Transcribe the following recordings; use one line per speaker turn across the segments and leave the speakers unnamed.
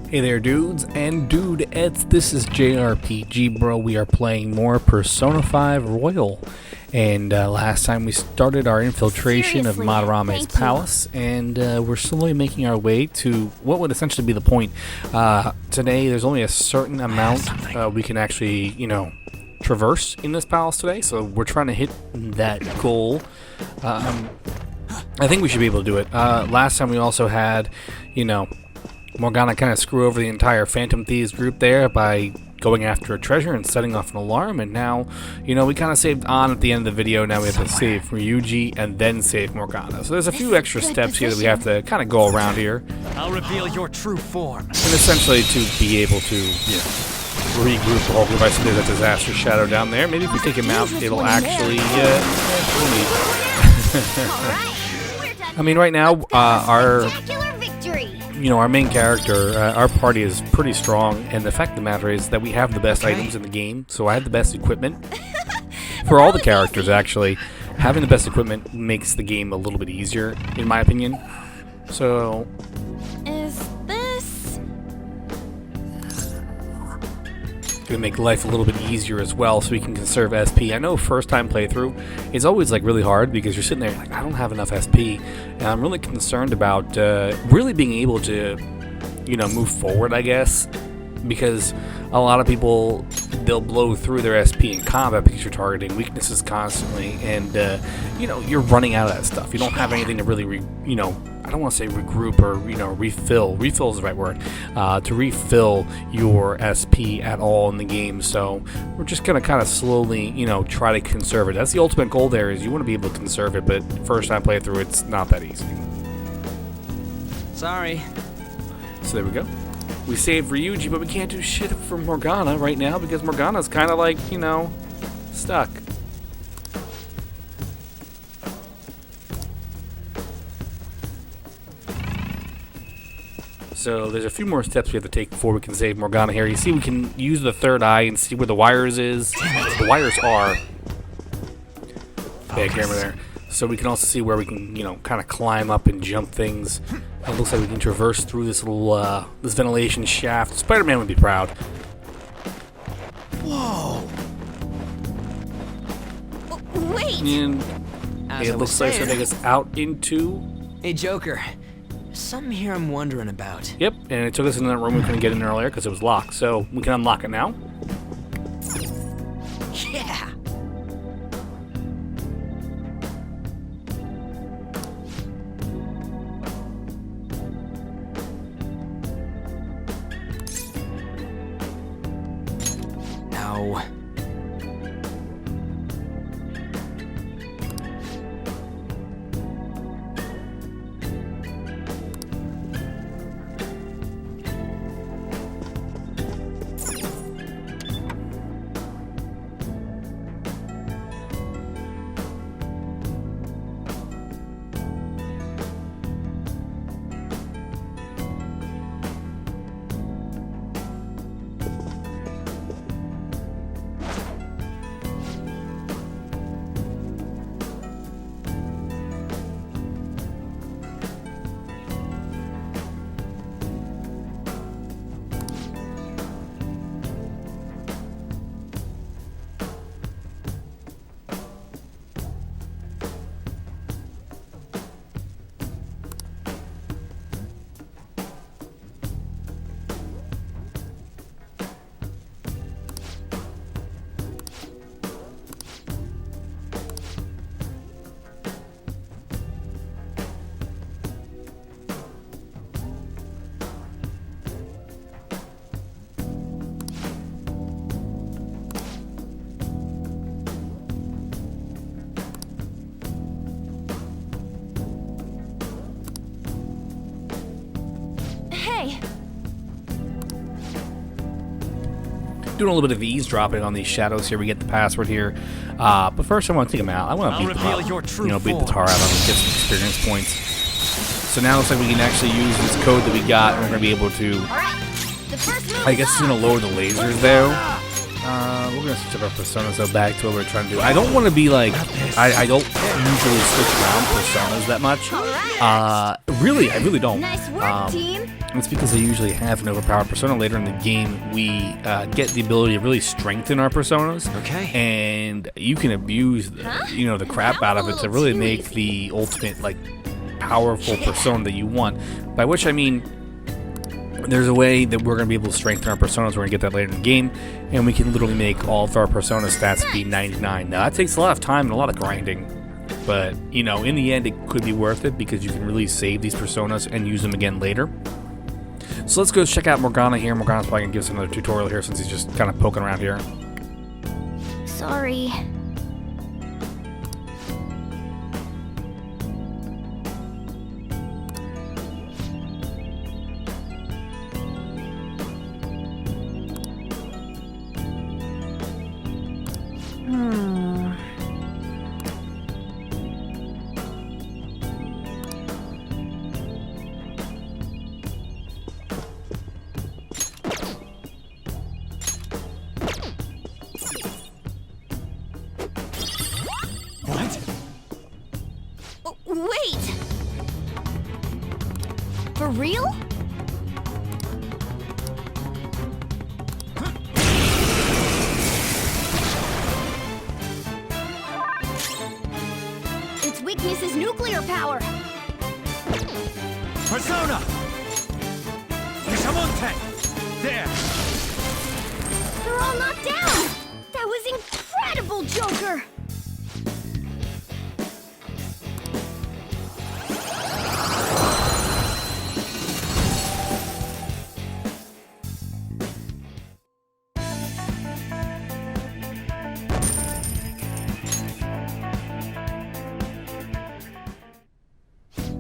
Hey there, dudes and dudettes. This is JRPG Bro. We are playing more Persona 5 Royal. And last time we started our infiltration of Madarame's palace, and we're slowly making our way to what would essentially be the point. Today, there's only a certain amount we can actually, traverse in this palace today, so we're trying to hit that goal. I think we should be able to do it. Last time we also had, Morgana kind of screw over the entire Phantom Thieves group there by going after a treasure and setting off an alarm, and now, we kind of saved on at the end of the video. Now we have to save Ryuji and then save Morgana. So there's a few extra steps here that we have to kind of go around here.
I'll reveal your true form.
And essentially to be able to, regroup the whole group. I see there's a disaster shadow down there. Maybe if we take him out, it'll actually, I mean, right now, our main character, our party is pretty strong, and the fact of the matter is that we have the best items in the game, so I have the best equipment. For all the characters, actually, having the best equipment makes the game a little bit easier, in my opinion. So... gonna make life a little bit easier as well, so we can conserve SP. I know first time playthrough is always really hard because you're sitting there like, I don't have enough SP, and I'm really concerned about really being able to move forward, I guess, because a lot of people, they'll blow through their SP in combat because you're targeting weaknesses constantly, and you're running out of that stuff. You don't have anything to really I don't want to say regroup or refill. Refill is the right word. To refill your SP at all in the game. So we're just gonna kind of slowly, try to conserve it. That's the ultimate goal. There is you want to be able to conserve it, but first time playthrough, it's not that easy.
Sorry.
So there we go. We saved Ryuji, but we can't do shit for Morgana right now because Morgana's kind of stuck. So there's a few more steps we have to take before we can save Morgana here. You see, we can use the third eye and see where the wires is. The wires are. Bad camera there. So we can also see where we can, kind of climb up and jump things. It looks like we can traverse through this little, this ventilation shaft. Spider-Man would be proud.
Whoa!
Wait! And it looks like it's going to take us out into...
Hey, Joker. Something here I'm wondering about.
Yep, and it took us into that room we couldn't get in earlier because it was locked. So we can unlock it now.
Yeah. Ow.
Doing a little bit of eavesdropping on these shadows here. We get the password here, but first I want to take them out. I want to beat them up. Beat the tar out of them, get some experience points. So now it looks like we can actually use this code that we got, and we're going to be able to, I guess it's going to lower the lasers though. We're gonna switch up our personas though back to what we're trying to do. I don't want to be like I don't usually switch around personas that much. Really, I really don't.
Nice work, team.
It's because I usually have an overpowered persona. Later in the game, we get the ability to really strengthen our personas.
Okay.
And you can abuse the crap out of it to really make the ultimate like powerful persona that you want. By which I mean, there's a way that we're going to be able to strengthen our personas. We're going to get that later in the game, and we can literally make all of our persona stats be 99. Now that takes a lot of time and a lot of grinding, but in the end, it could be worth it because you can really save these personas and use them again later. So let's go check out Morgana here. Morgana's probably going to give us another tutorial here since he's just kind of poking around here.
Sorry. Wait! For real? Its weakness is nuclear power.
Persona! Nishamonte! There!
They're all knocked down! That was incredible, Joker!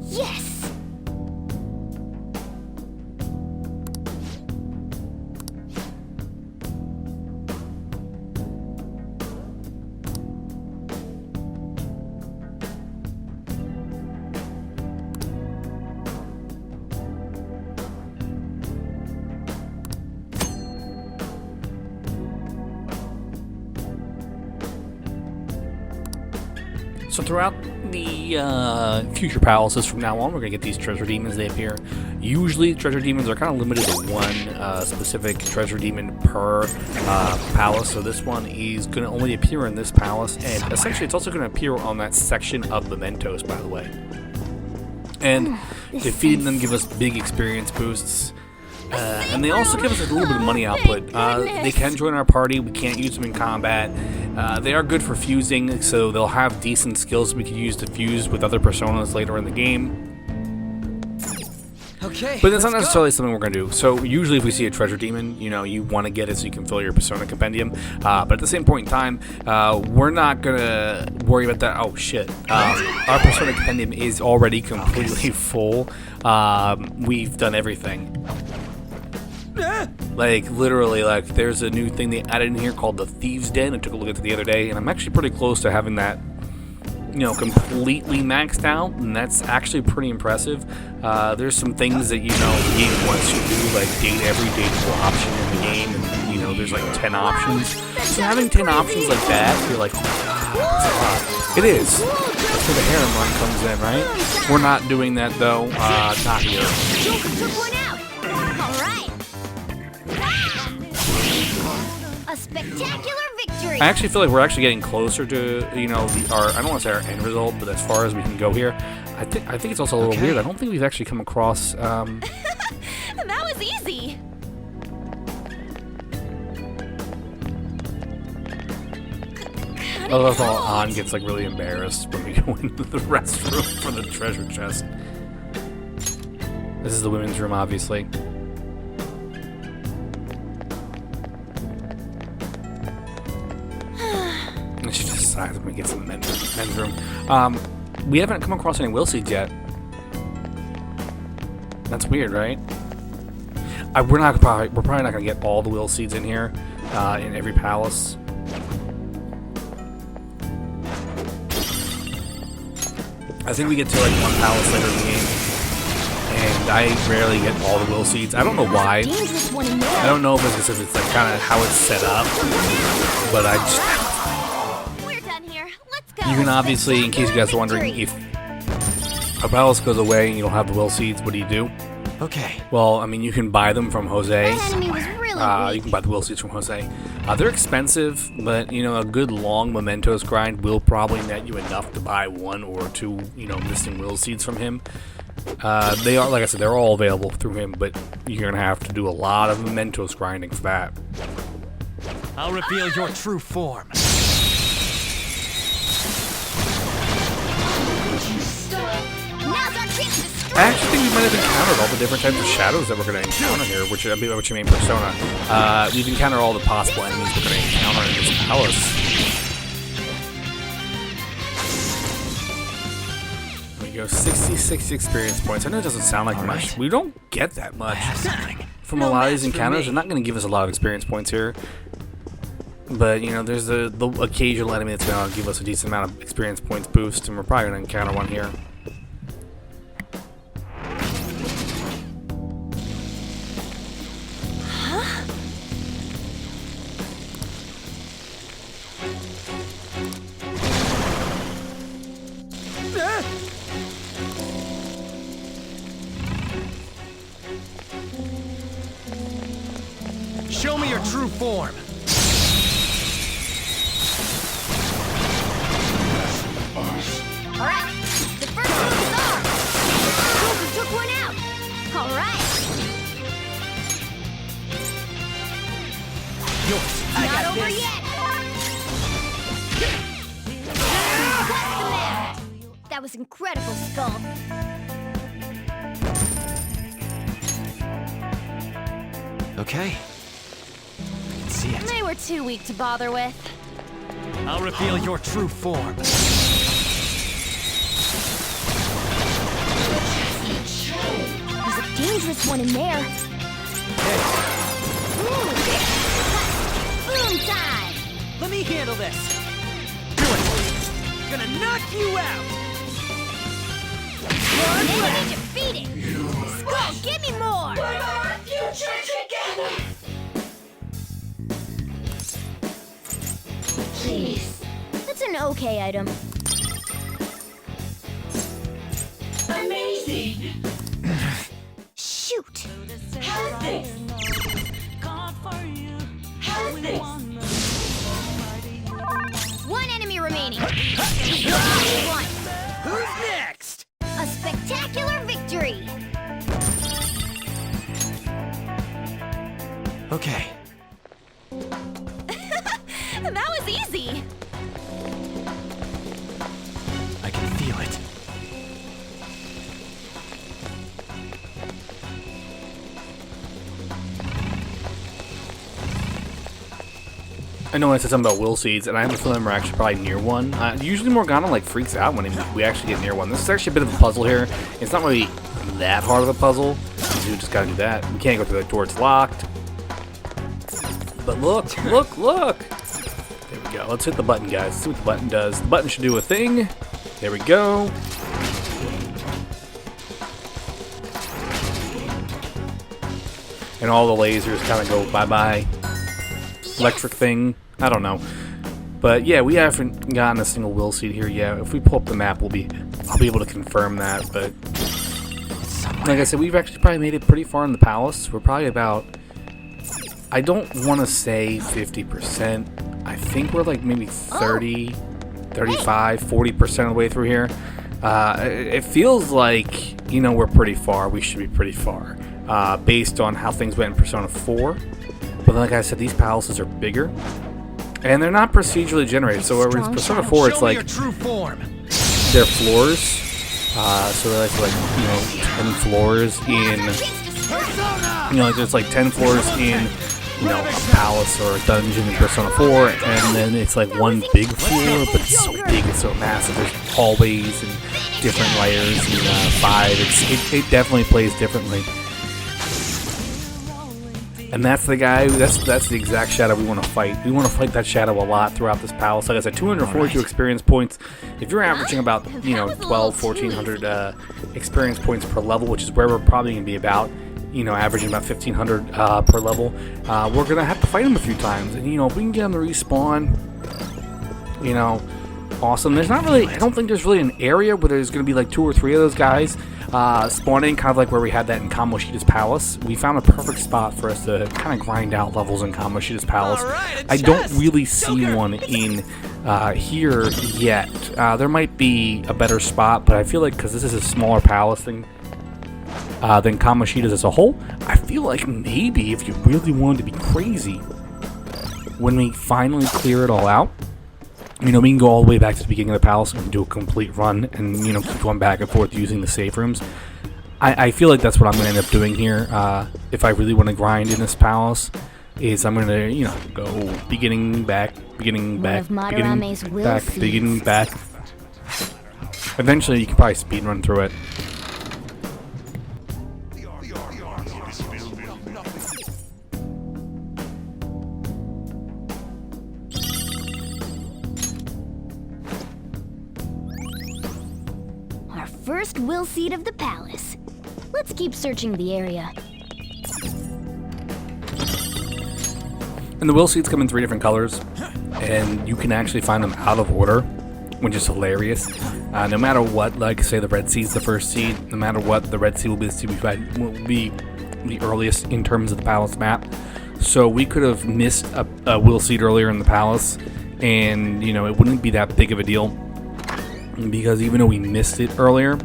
Yes!
So throughout the future palaces from now on, we're going to get these treasure demons. They appear. Usually, treasure demons are kind of limited to one specific treasure demon per palace. So this one is going to only appear in this palace. And essentially, it's also going to appear on that section of mementos, by the way. And defeating them give us big experience boosts. And they also give us a little bit of money output. They can join our party. We can't use them in combat. They are good for fusing, so they'll have decent skills we could use to fuse with other personas later in the game.
Okay.
But that's not necessarily something we're going to do. So usually if we see a treasure demon, you want to get it so you can fill your persona compendium. But at the same point in time, we're not going to worry about that. Oh, shit. Our persona compendium is already completely full. We've done everything. Like, literally, there's a new thing they added in here called the Thieves Den. I took a look at it the other day, and I'm actually pretty close to having that, completely maxed out, and that's actually pretty impressive. There's some things that, the game wants you to do, like date every dateable option in the game, and, there's like 10 options. So having 10 options like that, you're like, that's a lot. It is. That's where the harem run comes in, right? We're not doing that, though. Not here.
Joker took one out! Alright! A spectacular victory!
I actually feel like we're actually getting closer to, our, I don't want to say our end result, but as far as we can go here, I think it's also a little weird. I don't think we've actually come across,
That was easy!
I love how An gets really embarrassed when we go into the restroom for the treasure chest. This is the women's room, obviously. And she just decides when we get to the men's room. We haven't come across any will seeds yet. That's weird, right? We're probably not gonna get all the will seeds in here, in every palace. I think we get to one palace later in the game, and I rarely get all the will seeds. I don't know why.
Dangerous one in there.
I don't know if it's because it's like kind of how it's set up, but I just.
We're done here. Let's go.
You can obviously, in case you guys are wondering, if a palace goes away and you don't have the will seeds, what do?
Okay.
Well, I mean, you can buy them from Jose.
That enemy was really
You
weak.
can buy the will seeds from Jose. They're expensive, but you know, a good long mementos grind will probably net you enough to buy 1 or 2, you know, missing will seeds from him. They are, like I said, they're all available through him, but you're gonna have to do a lot of mementos grinding for that.
I'll reveal your true form.
Now's our chance to strike.
I actually think we might have encountered all the different types of shadows that we're going to encounter here, which you mean Persona. We've encountered all the possible enemies we're going to encounter in this palace. There we go, 66 experience points. I know it doesn't sound like much. We don't get that much from a lot of these encounters. They're not going to give us a lot of experience points here. But, you know, there's the occasional enemy that's going to give us a decent amount of experience points boost, and we're probably going to encounter one here.
Show me your true form.
Alright, the first move is ours. Joker took one out. Alright.
Yours.
Not over yet. What's the matter? That was incredible, Skull.
Okay. I can see it.
They were too weak to bother with.
I'll reveal your true form.
There's a dangerous one in there. Ooh. Boom time!
Let me handle this. Do it. Gonna knock you out.
Enemy defeated! Skull, give me more! Please. That's an okay item.
Amazing!
Shoot!
How's this? How's this?
One enemy remaining. One.
Who's next?
A spectacular victory!
Okay.
That was easy!
I can feel it.
I know I said something about will seeds, and I have a feeling we're actually probably near one. Usually Morgana like freaks out when we actually get near one. This is actually a bit of a puzzle here. It's not really that hard of a puzzle. You just gotta do that. We can't go through the door; it's locked. But look! There we go. Let's hit the button, guys. Let's see what the button does. The button should do a thing. There we go. And all the lasers kind of go bye-bye. Electric thing. I don't know. But yeah, we haven't gotten a single will seed here yet. If we pull up the map, I'll be able to confirm that. But like I said, we've actually probably made it pretty far in the palace. We're probably about, I don't want to say 50%. I think we're like maybe 30, 35, 40% of the way through here. It feels like, you know, we're pretty far. We should be pretty far based on how things went in Persona 4. But like I said, these palaces are bigger. And they're not procedurally generated. So whereas Persona 4, it's like
true form.
they're floors. So they're like, you know, 10 floors in, you know, like there's like 10 floors in, you know, a palace or a dungeon in Persona 4, and then it's like one big floor, but it's so big, it's so massive. There's hallways and different layers in 5. It definitely plays differently. And that's the guy, that's the exact shadow we want to fight. We want to fight that shadow a lot throughout this palace. Like I said, 242 experience points. If you're averaging about, 12, 1400 experience points per level, which is where we're probably going to be about, averaging about 1500 per level, we're going to have to fight him a few times. And, if we can get him to respawn, awesome. There's not really, I don't think there's really an area where there's going to be like 2 or 3 of those guys spawning, kind of like where we had that in Kamoshida's Palace. We found a perfect spot for us to kind of grind out levels in Kamoshida's Palace.
Alright,
I don't really see one in here yet. There might be a better spot, but I feel like because this is a smaller palace than Kamoshida's as a whole, I feel like maybe if you really wanted to be crazy, when we finally clear it all out, we can go all the way back to the beginning of the palace and do a complete run and, keep going back and forth using the safe rooms. I feel like that's what I'm going to end up doing here. If I really want to grind in this palace, is I'm going to, go beginning back. Eventually, you can probably speed run through it.
First will seat of the palace. Let's keep searching the area.
And the will seats come in 3 different colors, and you can actually find them out of order, which is hilarious. No matter what, like say the red seat's the first seat, no matter what, the red seat will be the seat will be the earliest in terms of the palace map. So we could have missed a will seat earlier in the palace, and it wouldn't be that big of a deal. Because even though we missed it earlier,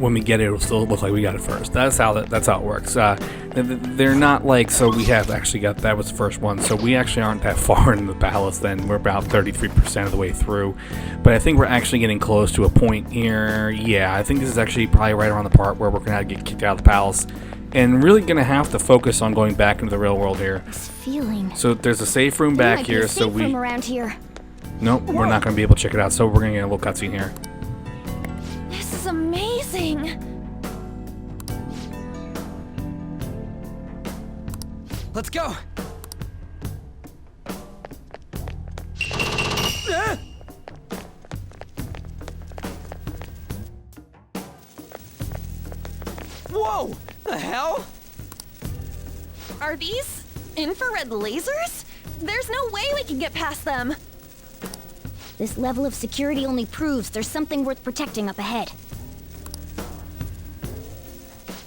when we get it, it'll still look like we got it first. That's how it works. They're not like, so we have actually got, that was the first one, so we actually aren't that far in the palace then. We're about 33% of the way through. But I think we're actually getting close to a point here. Yeah, I think this is actually probably right around the part where we're going to have to get kicked out of the palace. And really going to have to focus on going back into the real world here. So there's a safe room back here, so we...
Room around here.
Nope, we're not going to be able to check it out, so we're going to get a little cutscene here.
This is amazing!
Let's go! Whoa! The hell?
Are these infrared lasers? There's no way we can get past them.
This level of security only proves there's something worth protecting up ahead.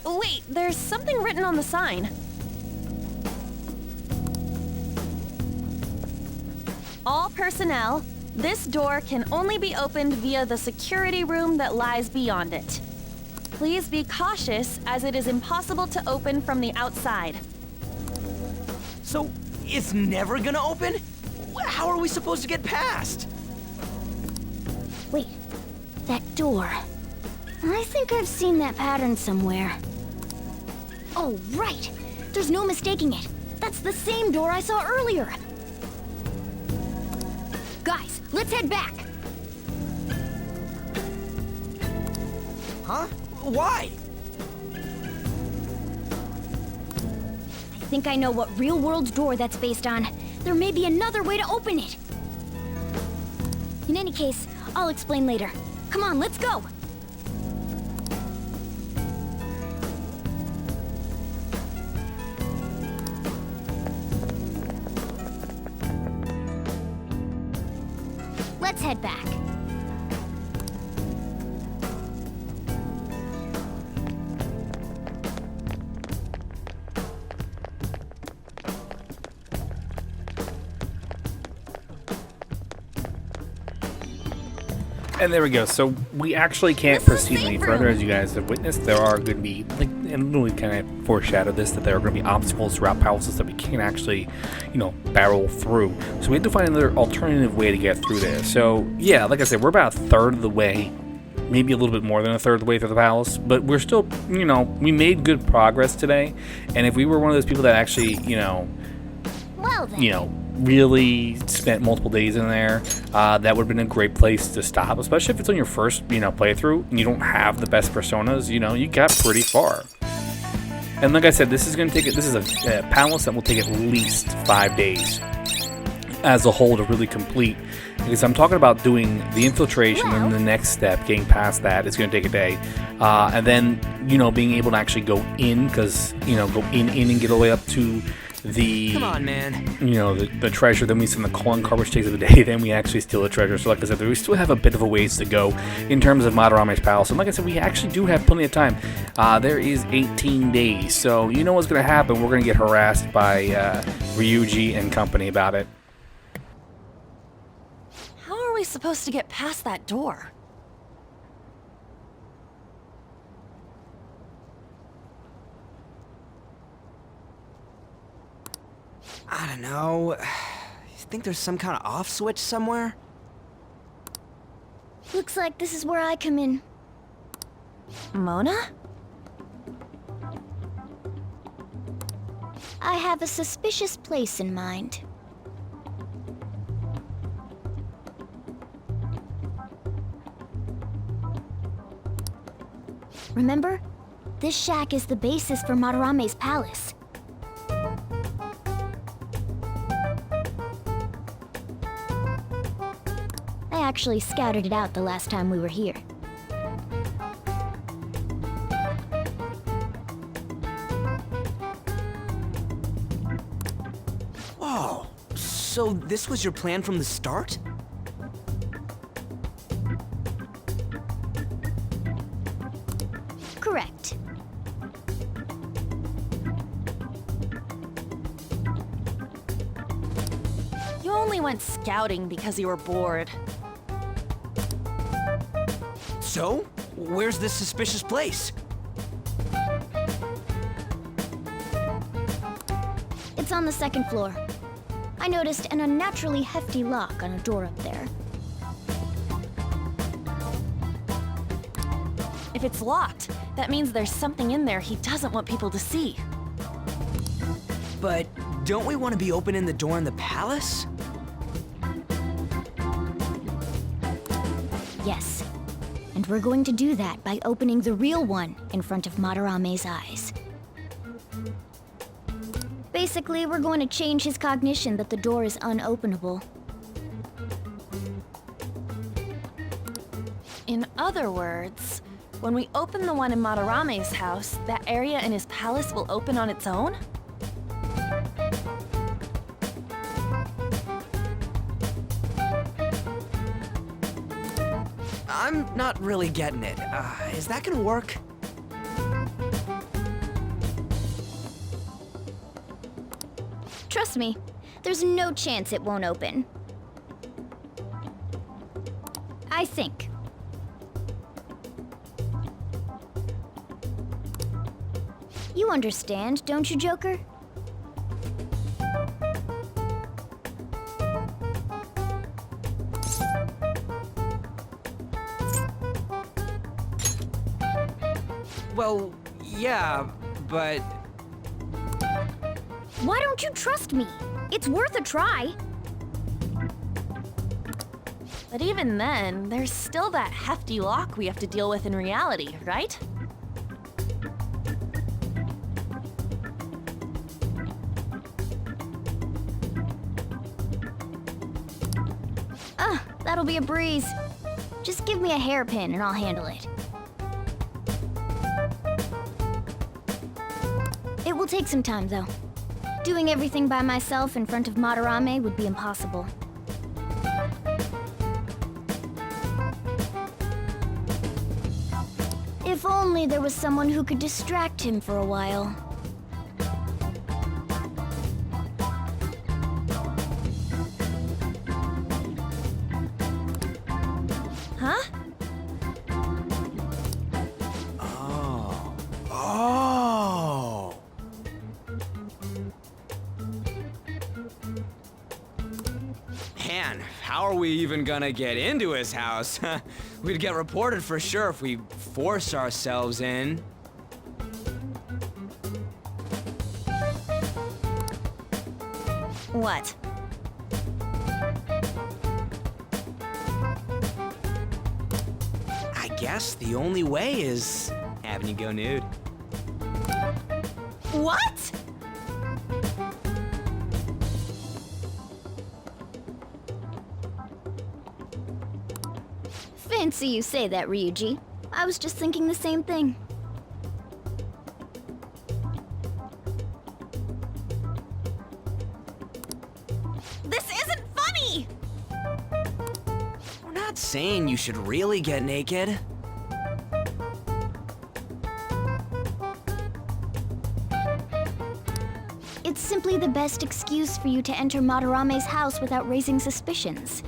Wait, there's something written on the sign. All personnel, this door can only be opened via the security room that lies beyond it. Please be cautious, as it is impossible to open from the outside.
So, it's never gonna open? How are we supposed to get past?
Wait, that door. I think I've seen that pattern somewhere. Oh, right! There's no mistaking it. That's the same door I saw earlier. Guys, let's head back.
Huh? Why?
I think I know what real-world door that's based on. There may be another way to open it. In any case, I'll explain later. Come on, let's go! Let's head back.
And there we go. So we actually can't proceed any further, as you guys have witnessed. There are going to be, like, and really kind of foreshadowed this, that there are going to be obstacles throughout palaces that we can't actually, barrel through. So we had to find another alternative way to get through there. So yeah, like I said, we're about a third of the way, maybe a little bit more than a third of the way through the palace, but we're still, we made good progress today. And if we were one of those people that actually,
Well then.
Really spent multiple days in there, that would have been a great place to stop, especially if it's on your first, playthrough and you don't have the best personas. You got pretty far. And like I said, this is going to take it. This is a palace that will take at least 5 days as a whole to really complete. Because I'm talking about doing the infiltration, and the next step, getting past that, is going to take a day. And then, being able to actually go in, because, go in and get all the way up to the...
Come on, man.
The treasure. Then we send the calling card, which takes a day. Then we actually steal the treasure. So like I said, we still have a bit of a ways to go in terms of Madarame's palace. And like I said, we actually do have plenty of time. There is 18 days. So you know what's going to happen. We're going to get harassed by Ryuji and company about it.
How are we supposed to get past that door?
I don't know. You think there's some kind of off switch somewhere?
Looks like this is where I come in.
Mona?
I have a suspicious place in mind. Remember? This shack is the basis for Madarame's palace. I actually scouted it out the last time we were here.
Whoa. So this was your plan from the start?
Correct.
You only went scouting because you were bored.
So, where's this suspicious place?
It's on the second floor. I noticed an unnaturally hefty lock on a door up there.
If it's locked, that means there's something in there he doesn't want people to see.
But don't we want to be opening the door in the palace?
Yes. And we're going to do that by opening the real one in front of Madarame's eyes. Basically, we're going to change his cognition that the door is unopenable.
In other words, when we open the one in Madarame's house, that area in his palace will open on its own?
I'm not really getting it. Is that gonna work?
Trust me, there's no chance it won't open. I think. You understand, don't you, Joker?
Well, yeah, but...
Why don't you trust me? It's worth a try.
But even then, there's still that hefty lock we have to deal with in reality, right?
That'll be a breeze. Just give me a hairpin and I'll handle it. It will take some time, though. Doing everything by myself in front of Madarame would be impossible. If only there was someone who could distract him for a while.
Huh?
Oh. Man, how are we even gonna get into his house? We'd get reported for sure if we force ourselves in.
What?
I guess the only way is having you go nude.
What?
Fancy you say that, Ryuji. I was just thinking the same thing.
This isn't funny!
We're not saying you should really get naked.
It's simply the best excuse for you to enter Madarame's house without raising suspicions.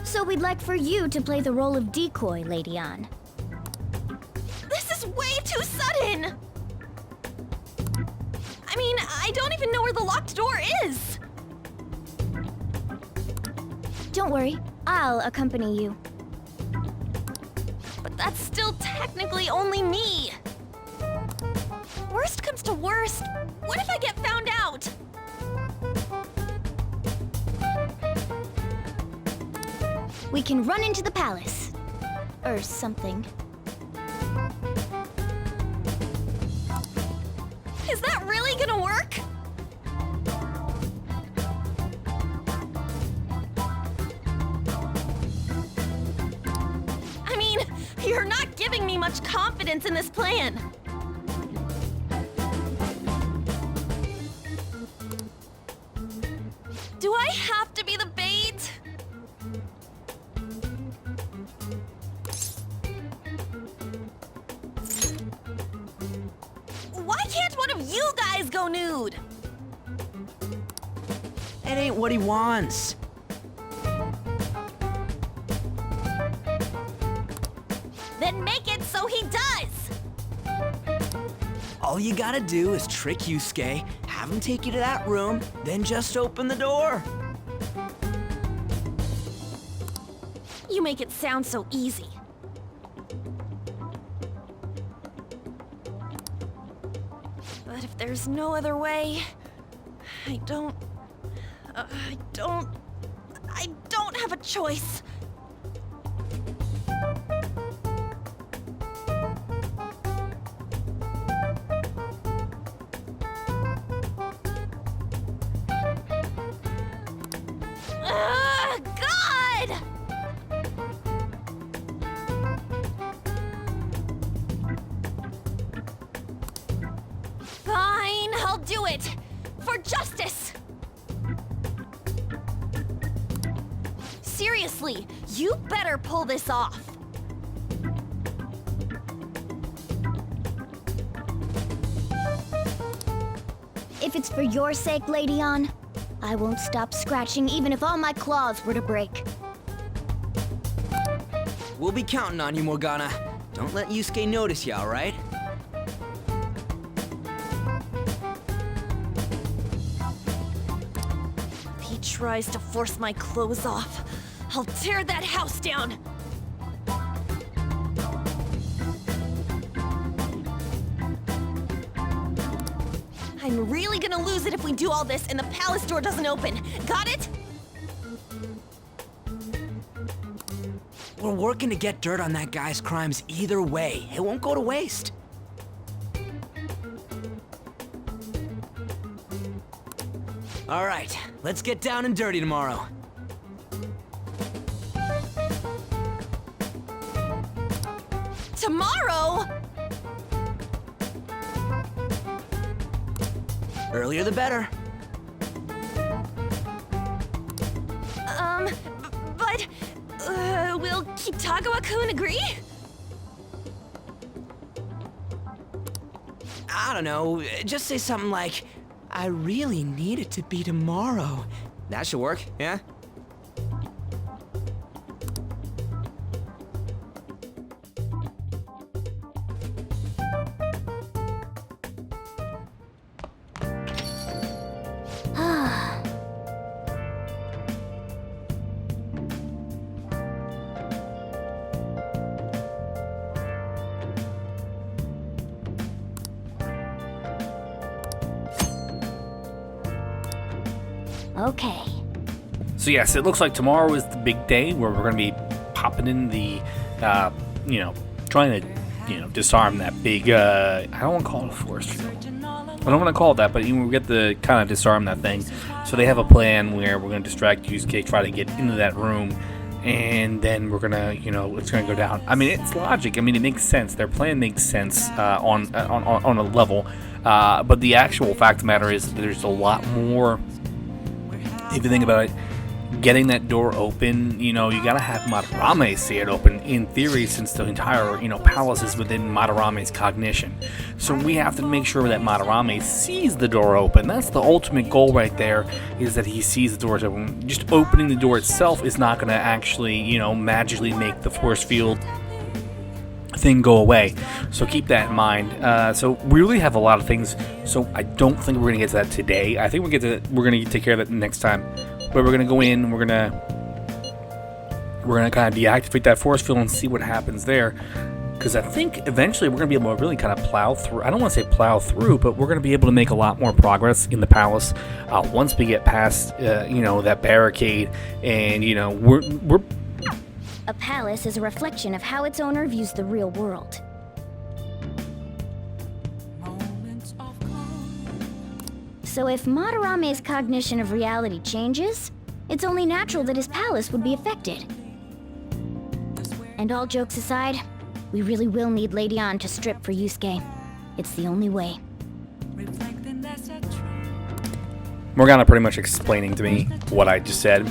So we'd like for you to play the role of decoy, Lady Ann.
This is way too sudden! I mean, I don't even know where the locked door is!
Don't worry, I'll accompany you.
But that's still technically only me! Worst comes to worst, what if I get found out?
We can run into the palace. Or something.
Is that really gonna work? I mean, you're not giving me much confidence in this plan. Do I have to be the bait? Why can't one of you guys go nude?
It ain't what he wants.
Then make it so he does!
All you gotta do is trick Yusuke, have him take you to that room, then just open the door.
You make it sound so easy. But if there's no other way, I don't have a choice. God! Fine, I'll do it. For justice. Seriously, you better pull this off.
If it's for your sake, Lady Ann, I won't stop scratching even if all my claws were to break.
We'll be counting on you, Morgana. Don't let Yusuke notice you, alright?
If he tries to force my clothes off, I'll tear that house down. I'm really gonna lose it if we do all this and the palace door doesn't open. Got it?
We're working to get dirt on that guy's crimes either way. It won't go to waste. All right, let's get down and dirty tomorrow.
Tomorrow?
Earlier the better.
But will Kitagawa-kun agree?
I don't know, just say something like, I really need it to be tomorrow. That should work, yeah?
Okay.
So yes, it looks like tomorrow is the big day where we're going to be popping in the, trying to, disarm that big, I don't want to call it a force field. I don't want to call it that, but we get to kind of disarm that thing. So they have a plan where we're going to distract Yusuke, try to get into that room, and then we're going to, it's going to go down. I mean, it's logic. I mean, it makes sense. Their plan makes sense on a level. But the actual fact of the matter is there's a lot more. If you think about it, getting that door open, you gotta have Madarame see it open, in theory, since the entire, palace is within Madarame's cognition. So we have to make sure that Madarame sees the door open. That's the ultimate goal right there, is that he sees the door open. Just opening the door itself is not gonna actually, magically make the force field thing go away. So keep that in mind. So we really have a lot of things. So I don't think we're gonna get to that today. I think we're gonna take care of that next time. But we're gonna go in. We're gonna kind of deactivate that force field and see what happens there. Because I think eventually we're gonna be able to really kind of plow through. I don't want to say plow through, but we're gonna be able to make a lot more progress in the palace once we get past, that barricade. And we're
A palace is a reflection of how its owner views the real world. So if Madarame's cognition of reality changes, it's only natural that his palace would be affected. And all jokes aside, we really will need Lady Ann to strip for Yusuke. It's the only way.
Morgana pretty much explaining to me what I just said.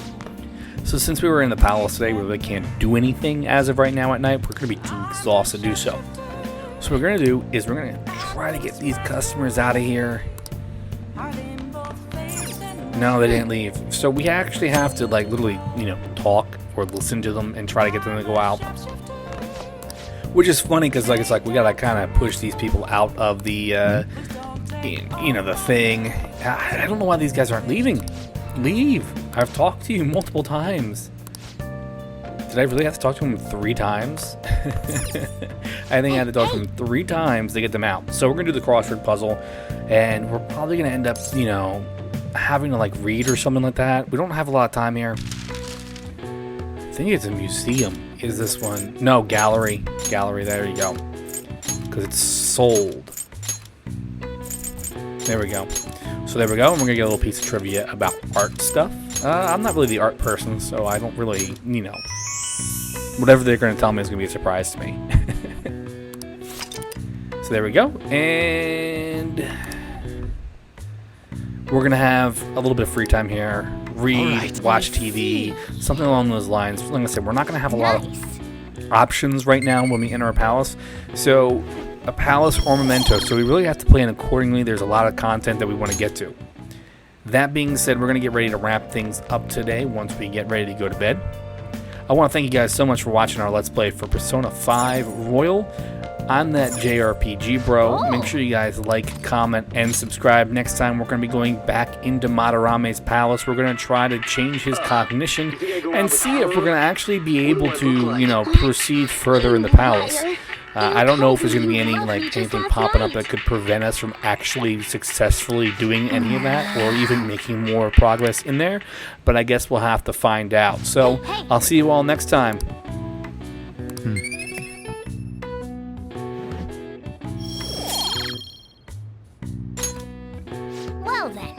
So since we were in the palace today, we really can't do anything as of right now at night. We're going to be too exhausted to do so. So what we're going to do is we're going to try to get these customers out of here. No, they didn't leave. So we actually have to, literally, talk or listen to them and try to get them to go out. Which is funny because, it's like we got to kind of push these people out of the, the thing. I don't know why these guys aren't leaving. Leave. I've talked to you multiple times. Did I really have to talk to them 3 times? I think I had to talk to them 3 times to get them out. So we're going to do the crossword puzzle. And we're probably going to end up, having to read or something like that. We don't have a lot of time here. I think it's a museum. Is this one? No, gallery. Gallery, there you go. Because it's sold. There we go. So there we go. And we're going to get a little piece of trivia about art stuff. I'm not really the art person, so I don't really, whatever they're going to tell me is going to be a surprise to me. So there we go. And we're going to have a little bit of free time here. Read, watch TV, something along those lines. Like I said, we're not going to have a lot of options right now when we enter a palace. So a palace or memento. So we really have to plan accordingly. There's a lot of content that we want to get to. That being said, we're going to get ready to wrap things up today once we get ready to go to bed. I want to thank you guys so much for watching our Let's Play for Persona 5 Royal. I'm that JRPG bro. Make sure you guys like, comment, and subscribe. Next time, we're going to be going back into Madarame's palace. We're going to try to change his cognition and see if we're going to actually be able to, proceed further in the palace. I don't know if there's going to be anything popping up that could prevent us from actually successfully doing any of that or even making more progress in there. But I guess we'll have to find out. So I'll see you all next time.
Well then.